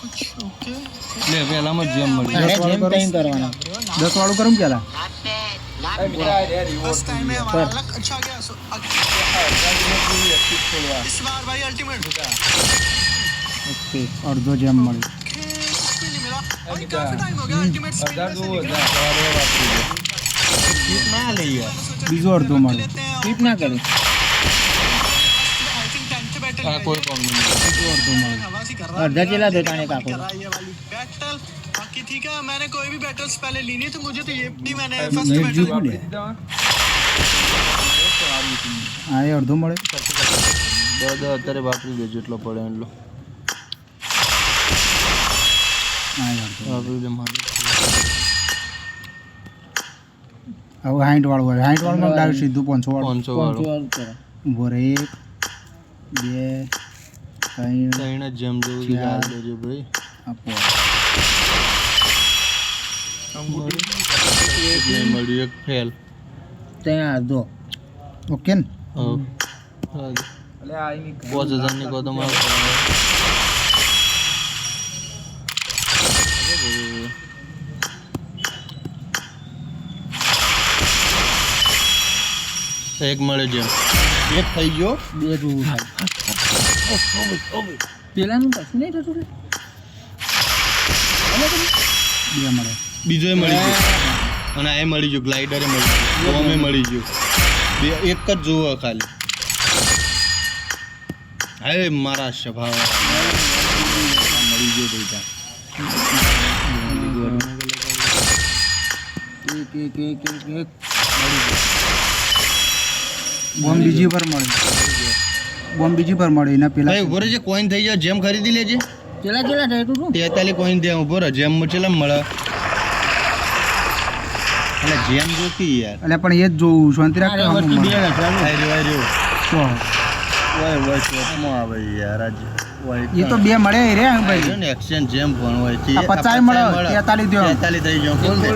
Okay ले पहला मत जेम मत અરે જેમ ટાઈમ કરવાનો 10 વાળું કરું પેલા फर्स्ट टाइम में हमारा लक अच्छा गया सो इस बार भाई अल्टीमेट ઓકે અડધો જેમ મળ્યો नहीं मिला भाई काफी टाइम हो गया अल्टीमेट स्पिन में से निकला ना ले यार બીજો અડધો મળ્યો સ્કીપ ના કરી आई थिंक 10th बैटल आ कोई प्रॉब्लम नहीं બીજો અડધો મળ્યો हवा सी कर रहा અડધા ચેલા દેતાને કાકો कर रहा है ये वाली बैटल बाकी ठीक है मैंने कोई भी बैटल्स पहले ली नहीं तो मुझे तो ये भी मैंने फर्स्ट નેટ बैटल જીતું લે આ એ અડધો મળે દાદા અત્યારે વાપરી દે જેટલો પડે એટલો આ એ અડધો વાપરી દે મારે હવે 60 વાળું હોય 60 વાળું ડાયરેક્ટ સીધું 500 વાળું 500 વાળો ઉભો રે 1 2 3 ત્રણ જ જેમ જેવું છે હાલ દેજો ભાઈ આપો નહીં મળ્યું એક ફેલ ત્યાં અડધો ઓકે ને હા 5000 ની કહો તો મારો એક મળે જેમ એક થઈ ગયો બે જોવું થાય પેલાનું કશું નહીં થતું રે બે મળે બીજો મળી ગયો અને આ મળી ગયો ગ્લાઇડરે મળી ગયો ઓમે મળી ગયો બે એક જ જોવો ખાલી હવે મારા સ્વભાવ મળી ગયો બેટા એક બોમ્બ બીજી પર મળે બોમ્બ બીજી પર મળે એના પેલા ભાઈ ઉભો રહેજે કોઈન થઈ જાય જેમ ખરીદી લેજે ચેલા ચેલા થાય તું 43 કોઈન દે ઉભો રહે જેમ ચેલા મળે એટલે જેમ જોતી યાર એટલે પણ એ જ જોવું શાંતિ રાખ અરે વસ્તુ બે આઈ રહ્યો તો વાય શોપમાં આવે યાર આજ એ તો બે મળે રે ભાઈ ને એક્સચેન્જ જેમ પણ હોય છે આ 50 મળે 43 દ્યો 43 થઈ ગયો ખોલ દે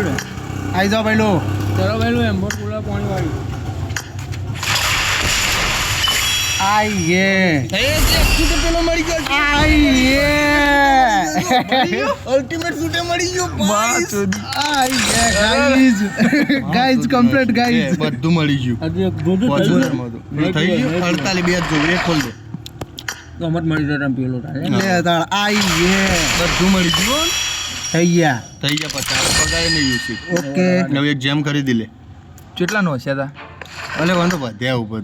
આઈ જાવ ભાઈ લો ચલો પેલું એમ પૂરા પાણી વાળી આઈ એ પેલો મળી ગયો આઈ એ અલ્ટિમેટ શૂટે મળી ગયો આઈ એ ગાઈઝ કમ્પ્લીટ ગાઈઝ બધું મળી ગયું હજુ એક દૂધ થઈ ગયું 48 બે જ જોવે ખોલ દે ગમત મળી જતા પેલો થાય લે તાળ આઈ એ બધું મળી ગયું થઈ ગયા થઈ ગયા 50 પગારે નહીં યુસી ઓકે હવે એક જેમ ખરીદી લે કેટલાનો હશે તા ભલે વાંધો વધ્યા ઉપર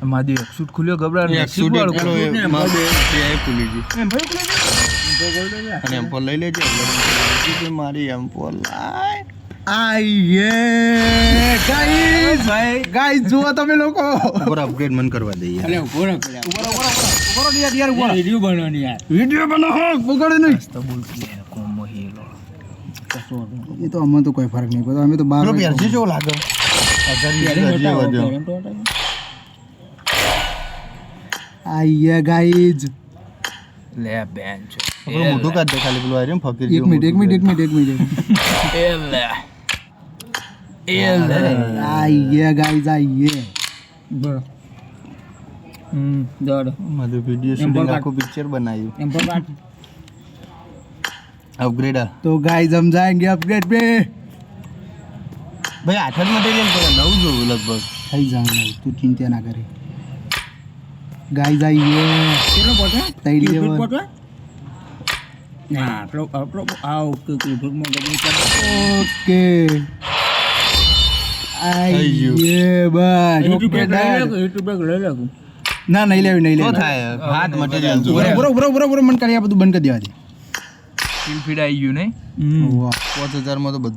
માદી એક શૂટ ખુલ્યો ગબડા એક શૂટ પેલો મારે એ ખુલી ગયું એમ ભાઈ કોલે અને એમ્પોલ લઈ લેજે મારી એમ્પોલ લાય આઈ એ ગાઈઝ જુઓ તમે લોકો ઉપર અપગ્રેડ મન કરવા દઈએ અરે ઉભો રહો પેલા ઉભો યાર ઉભો વિડિયો બનાવવાની યાર વિડિયો બનાવો બગાડે નહીં તો બોલ કે કોમો હેલો એ તો અમને તો કોઈ ફરક નહીં પડતો અમે તો બાર પેલો પહેરજે જેવો લાગે 1000 વધ્યો આઈ એ ગાઈઝ લે બેન્ચ આપણું મોઢું કાઢ દે ખાલી પેલું આર્યમ ફકીર એક મિનિટ એ લે આઈ એ ગાઈઝ આઈ એ બરો દોડ મારું વિડિયો શૂટિંગ આખું પિક્ચર બનાવ્યું એમ પર કાટ अपग्रेड तो गाइस हम जाएंगे अपग्रेड पे भाई 8 मटेरियल पर नव जो लगभग થઈ જાવ તું ચિંતા ના કરે ગાઈસ આઈએ કેટલો પોટે તઈ કેટલો લેવલ પોટે ના પ્રો આ ઓકે ભગમાં ગબડી કર ઓકે થઈ ગયું. આઈએ બસ યુટ્યુબ ઓકે પર લઈ લે ના નહીં લેવી तो થાય હાથ મટીરીયલ જો બરોબર મને કરી આ બધું બંધ કરી દેવા દે ફીડ આવી ગયું નહીં વાહ 5000 માં તો બધું